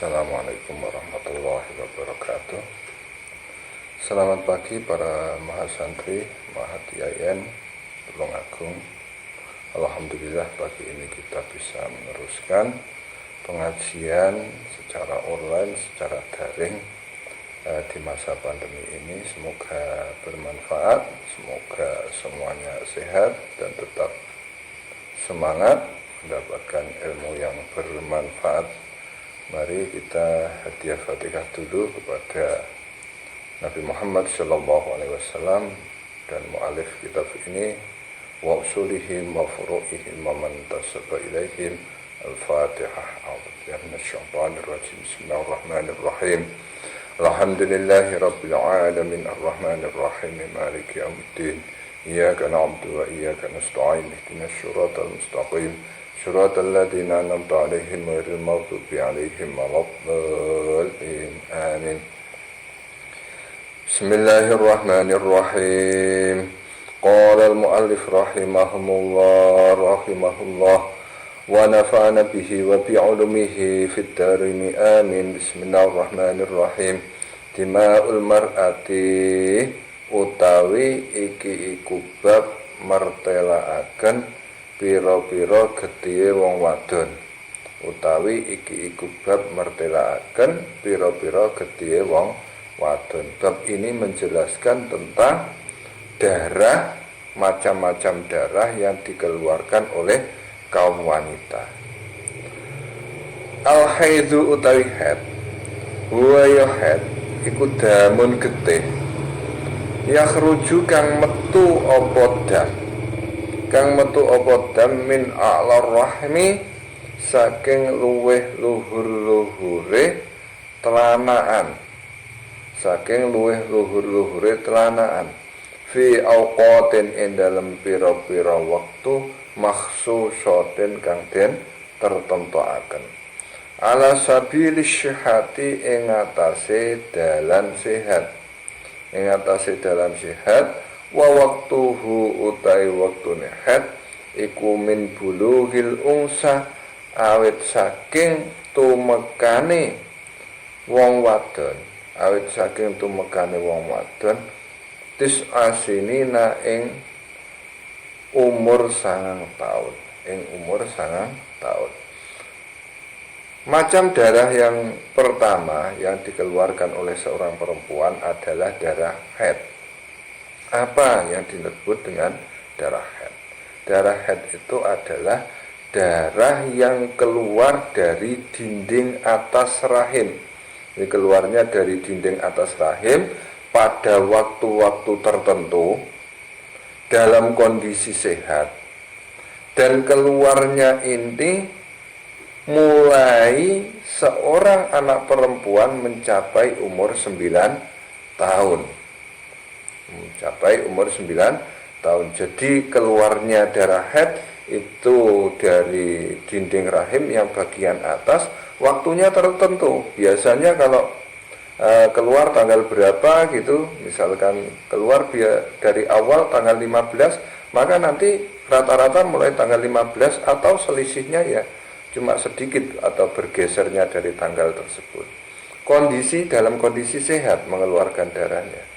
Assalamualaikum warahmatullahi wabarakatuh. Selamat pagi para mahasantri, mahadiayen, Tulungagung. Alhamdulillah pagi ini kita bisa meneruskan pengajian secara online, secara daring di masa pandemi ini. Semoga bermanfaat, semoga semuanya sehat dan tetap semangat mendapatkan ilmu yang bermanfaat. Mari kita hadiah Fatihah dulu kepada Nabi Muhammad SAW dan mu'alif kitab ini, wa usulihim wa furu'ihim wa man tasaba ilaihim. Al-Fatihah. A'udzubillahi minasyaitonir rajim. Bismillahirrahmanirrahim. Alhamdulillahi rabbil alamin arrahmanir rahim maliki yaumiddin. Iyyaka na'budu wa iyyaka nasta'in. Ihdinas siratal mustaqim. Shiratal ladzina an'amta 'alaihim ghairil maghdubi 'alaihim waladdallin. Amin. Bismillahirrahmanirrahim. Qala al-mu'allif rahimahullah wa nafa'ana bihi wa bi 'ulumihi fid darin. Amin. Bismillahirrahmanirrahim. Dima'ul mar'ati utawi iki iku bab martelaaken pira-pira getihe wong wadon, utawi iki iku bab mertelaaken pira-pira getihe wong wadon. Bab ini menjelaskan tentang darah, macam-macam darah yang dikeluarkan oleh kaum wanita. Al-haidhu utawi haid, huwa ya haid iku damun getih, yakhruju kang metu apa dam, kang metu apa dam min a'lar rahmi, saking luweh luhur-luhure telanaan, saking luweh luhur-luhure telanaan, fi auqatin ing dalem pira-pira wektu makhsusatin kang den tertentuaken, ala sabili syihati ing atase dalan sehat, ing atase dalan sehat. Wa waktuhu utai waktune haid iku min bulughil unsa, awit saking tumekane wong wadon, awit saking tumekane wong wadon tisasinina ing umur 9 tahun, ing umur 9 tahun. Macam darah yang pertama yang dikeluarkan oleh seorang perempuan adalah darah haid. Apa yang disebut dengan darah haid? Darah haid itu adalah darah yang keluar dari dinding atas rahim. Ini keluarnya dari dinding atas rahim pada waktu-waktu tertentu dalam kondisi sehat, dan keluarnya ini mulai seorang anak perempuan mencapai umur 9 tahun. Mencapai umur 9 tahun. Jadi keluarnya darah haid itu dari dinding rahim yang bagian atas, waktunya tertentu. Biasanya kalau keluar tanggal berapa gitu, misalkan keluar dari awal tanggal 15, maka nanti rata-rata mulai tanggal 15 atau selisihnya ya cuma sedikit atau bergesernya dari tanggal tersebut. Dalam kondisi sehat mengeluarkan darahnya.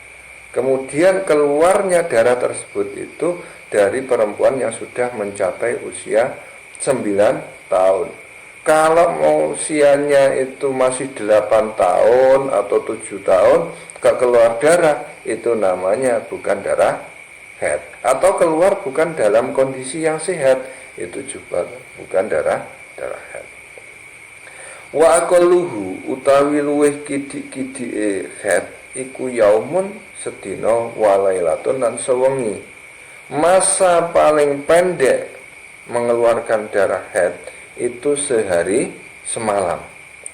Kemudian keluarnya darah tersebut itu dari perempuan yang sudah mencapai usia 9 tahun. Kalau usianya itu masih 8 tahun atau 7 tahun gak keluar darah, itu namanya bukan darah haid. Atau keluar bukan dalam kondisi yang sehat, itu juga bukan darah haid. Wa aqalluhu utawi luweh kidik-kidike haid iku yaumun sedina walailatun dan sewengi. Masa paling pendek mengeluarkan darah haid itu sehari semalam.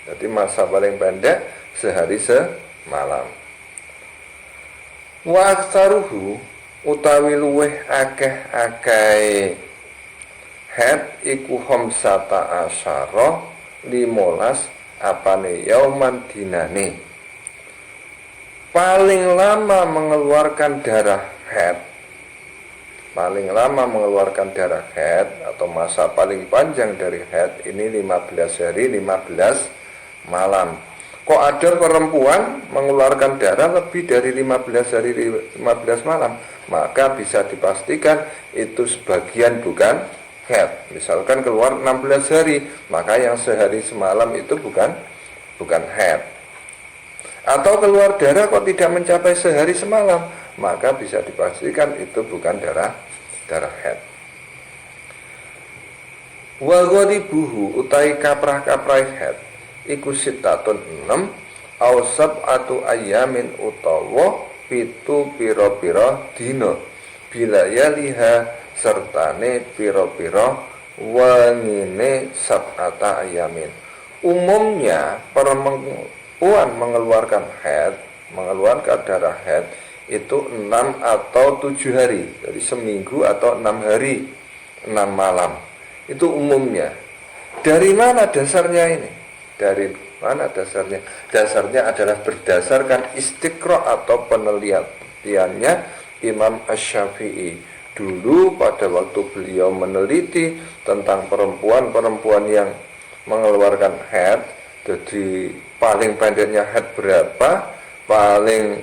Jadi masa paling pendek sehari semalam. Wa aktsaruhu utawi luweh akeh-akeh haid iku khamsata asyara 15 apane yauman dinane. Paling lama mengeluarkan darah haid, paling lama mengeluarkan darah haid atau masa paling panjang dari haid ini 15 hari 15 malam. Kok ada perempuan mengeluarkan darah lebih dari 15 hari 15 malam, maka bisa dipastikan itu sebagian bukan haid. Misalkan keluar 16 hari, maka yang sehari semalam itu bukan haid. Atau keluar darah kok tidak mencapai sehari semalam, maka bisa dipastikan itu bukan darah haid. Wa ghalibuhu utai kaprah-kaprah haid iku sitatun 6 au sab'atu ayamin utawa pitu pira-pira dina bila yaliha sertane pira-pira wangine sab'ata ayamin. Umumnya perempuan mengeluarkan darah haid itu 6 atau 7 hari, jadi seminggu atau 6 hari 6 malam, itu umumnya. Dari mana dasarnya ini? Dari mana dasarnya? Dasarnya adalah berdasarkan istiqra atau penelitiannya Imam Asy-Syafi'i. Dulu pada waktu beliau meneliti tentang perempuan yang mengeluarkan haid, jadi paling pendeknya haid berapa, paling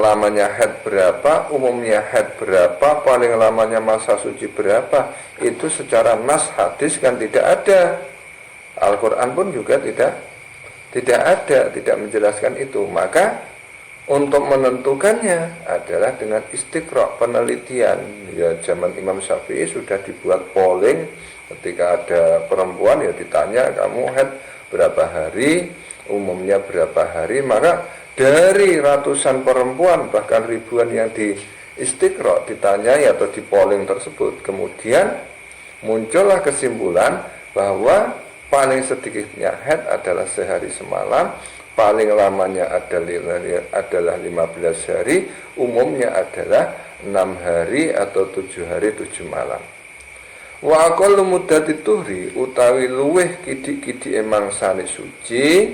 lamanya haid berapa, umumnya haid berapa, paling lamanya masa suci berapa, itu secara nas hadis kan tidak ada. Al-Quran pun juga tidak ada, tidak menjelaskan itu. Maka untuk menentukannya adalah dengan istiqra, penelitian. Ya, zaman Imam Syafi'i sudah dibuat polling, ketika ada perempuan ya ditanya, kamu haid berapa hari, umumnya berapa hari. Maka dari ratusan perempuan bahkan ribuan yang di istiqra ditanyai atau di polling tersebut, kemudian muncullah kesimpulan bahwa paling sedikitnya haid adalah sehari semalam, paling lamanya adalah 15 hari, umumnya adalah 6 hari atau 7 hari 7 malam. Wa aqallu muddati tuhri utawi luweh kidik-kidik mangsane suci,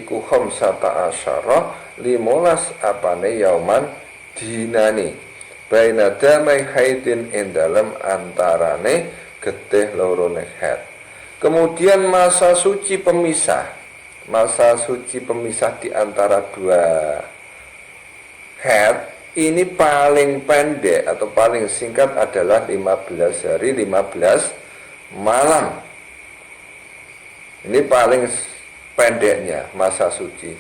iku khamsata asyara 15 apane yauman dinani. Baina damai haidin dalam antarane getih lorone haid. Kemudian masa suci pemisah di antara dua haid ini paling pendek atau paling singkat adalah 15 hari 15 malam. Ini paling pendeknya masa suci.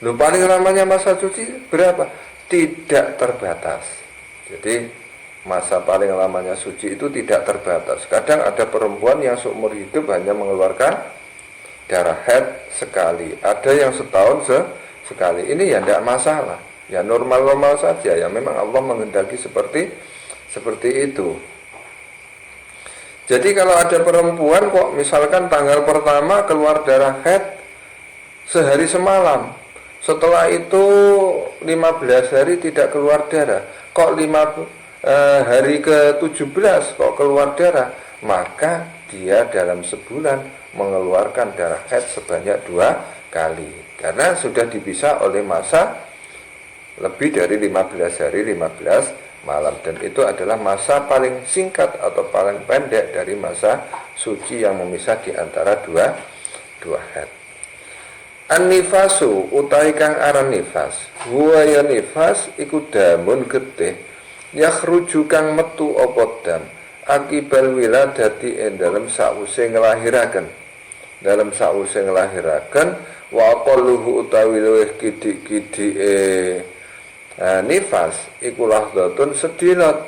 Paling lamanya masa suci berapa? Tidak terbatas. Jadi masa paling lamanya suci itu tidak terbatas. Kadang ada perempuan yang seumur hidup hanya mengeluarkan darah haid sekali, ada yang setahun sekali. Ini ya tidak masalah, ya normal-normal saja. Ya memang Allah menghendaki seperti itu. Jadi kalau ada perempuan kok misalkan tanggal pertama keluar darah haid sehari semalam, setelah itu 15 hari tidak keluar darah, kok hari ke-17 kok keluar darah, maka dia dalam sebulan mengeluarkan darah haid sebanyak 2 kali, karena sudah dipisah oleh masa lebih dari 15 hari 15 malam, dan itu adalah masa paling singkat atau paling pendek dari masa suci yang memisah di antara dua haid. An-nifasu utawi kang aran nifas, huwa ya nifas iku damun getih yakhruju kang metu apa dam akibal wiladati dalam sause nglahiraken wa aqalluhu utawi luwih kidik-kidike nifas iku lahdatun sedilot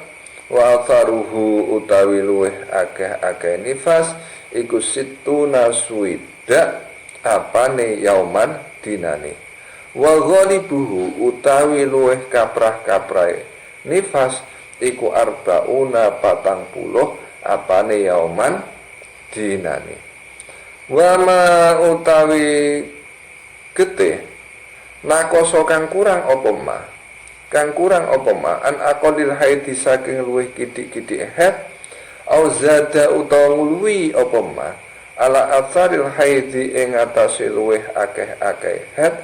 wa atharuhu utawi luwih akeh nifas iku situna suida apane yauman dinane. Wa ghalibuhu utawi luweh kaprah-kaprahe nifas iku arbauna 40 apane yauman dinane. Wa ma utawi getih nakoso kang kurang apa ma an aqallil haidi saking luweh kidik-kidik haid au zada utawa ngluwi apa ma ala atharil haidi ing atase luweh akeh-akeh haid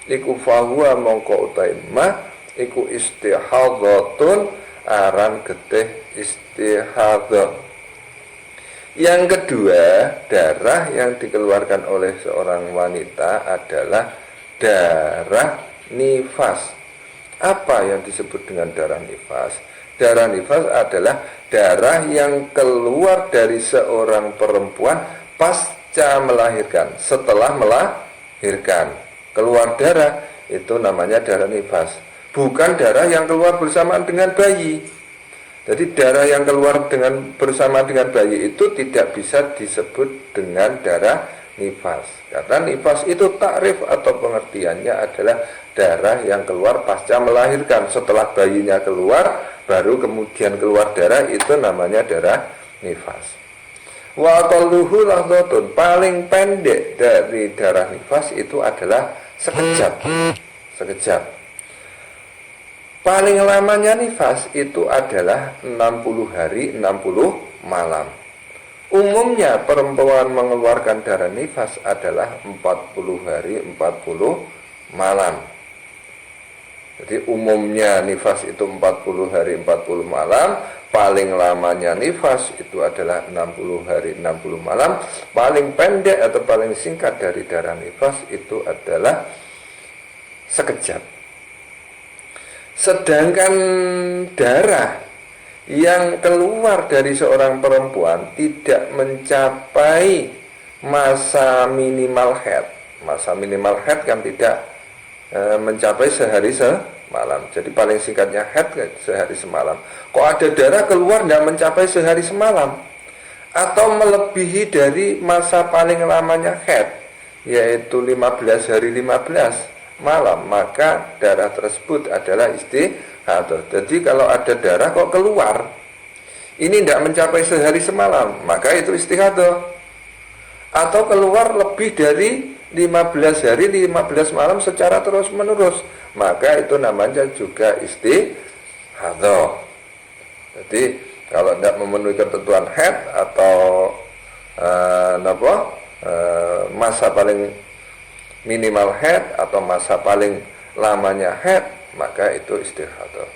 iku fahuwa mongko utahe ma iku istihadhatun aran getih istihadhah. Yang kedua, darah yang dikeluarkan oleh seorang wanita adalah darah nifas. Apa yang disebut dengan darah nifas? Darah nifas adalah darah yang keluar dari seorang perempuan pasca melahirkan, setelah melahirkan. Keluar darah itu namanya darah nifas. Bukan darah yang keluar bersamaan dengan bayi. Jadi darah yang keluar bersama dengan bayi itu tidak bisa disebut dengan darah nifas. Karena nifas itu takrif atau pengertiannya adalah darah yang keluar pasca melahirkan. Setelah bayinya keluar, baru kemudian keluar darah, itu namanya darah nifas. Wa aqalluhu lahdhatun, paling pendek dari darah nifas itu adalah sekejap. Sekejap. Paling lamanya nifas itu adalah 60 hari 60 malam. Umumnya perempuan mengeluarkan darah nifas adalah 40 hari 40 malam. Jadi umumnya nifas itu 40 hari 40 malam. Paling lamanya nifas itu adalah 60 hari 60 malam. Paling pendek atau paling singkat dari darah nifas itu adalah sekejap. Sedangkan darah yang keluar dari seorang perempuan tidak mencapai masa minimal haid. Masa minimal haid kan tidak mencapai sehari semalam. Jadi paling singkatnya haid sehari semalam. Kok ada darah keluar tidak mencapai sehari semalam, atau melebihi dari masa paling lamanya haid, yaitu 15 hari 15 malam, maka darah tersebut adalah istihadah. Jadi kalau ada darah kok keluar, ini tidak mencapai sehari semalam, maka itu istihadah. Atau keluar lebih dari 15 hari 15 malam secara terus menerus, maka itu namanya juga istihadah. Jadi kalau tidak memenuhi ketentuan haid atau masa paling minimal haid atau masa paling lamanya haid, maka itu istihadah.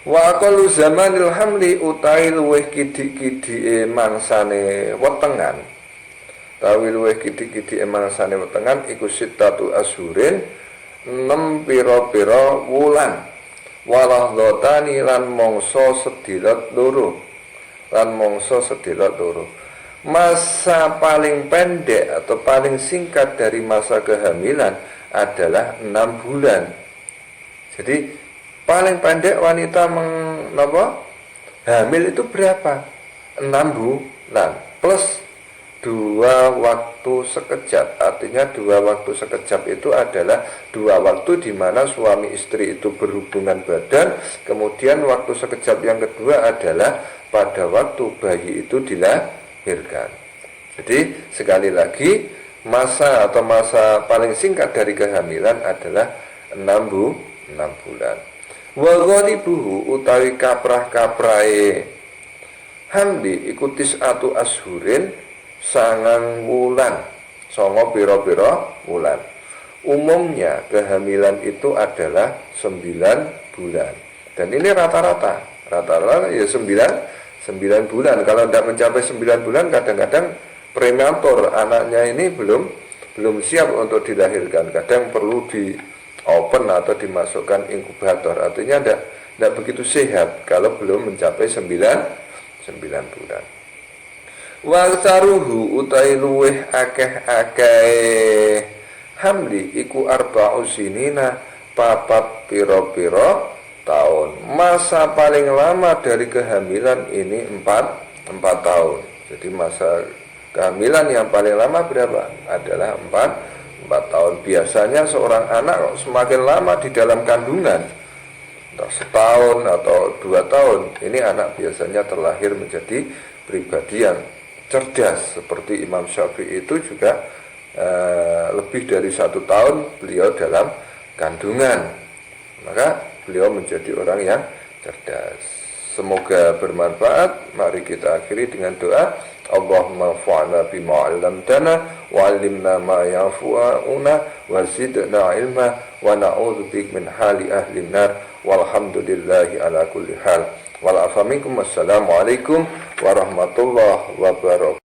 Wa aqallu zamanil hamli utai luweh kidik-kidike mangsane wetengan. Tawi luweh kidik-kidike mangsane wetengan iku sittatu ashurin 6 pira-pira wulan. Walahdhatani lan mangsa sedilat loro. Masa paling pendek atau paling singkat dari masa kehamilan adalah 6 bulan. Jadi paling pendek wanita hamil itu berapa? 6 bulan plus 2 waktu sekejap. Artinya 2 waktu sekejap itu adalah 2 waktu di mana suami istri itu berhubungan badan. Kemudian waktu sekejap yang kedua adalah pada waktu bayi itu dilahirkan. Jadi sekali lagi, masa paling singkat dari kehamilan adalah 6 bulan. Wa ghalibuhu utawi kaprah-kaprahe hamli ikutis atu ashurin 9 wulan, 9 pira-pira wulan. Umumnya kehamilan itu adalah 9 bulan. Dan ini rata-rata ya 9 bulan. Kalau tidak mencapai 9 bulan, kadang-kadang prematur, anaknya ini belum siap untuk dilahirkan. Kadang perlu di open atau dimasukkan inkubator. Artinya tidak begitu sehat kalau belum mencapai 9 bulan. Wa saruhu utai luweh akeh hamli iku arba'u sinina papat piro-piro tahun. Masa paling lama dari kehamilan ini 4 tahun. Jadi masa kehamilan yang paling lama berapa? Adalah 4 tahun. Biasanya seorang anak semakin lama di dalam kandungan, entah setahun atau 2 tahun, ini anak biasanya terlahir menjadi pribadi yang cerdas. Seperti Imam Syafi'i itu juga lebih dari 1 tahun beliau dalam kandungan, maka beliau menjadi orang yang cerdas. Semoga bermanfaat. Mari kita akhiri dengan doa. Allahumma fa'na bima 'allamtana wa 'allimna ma yanfa'una wa zidna 'ilma wa na'udzubika min hali ahli nar walhamdulillahi ala kulli hal. Wal afa minkum. Wassalamu alaikum warahmatullahi wabarakatuh.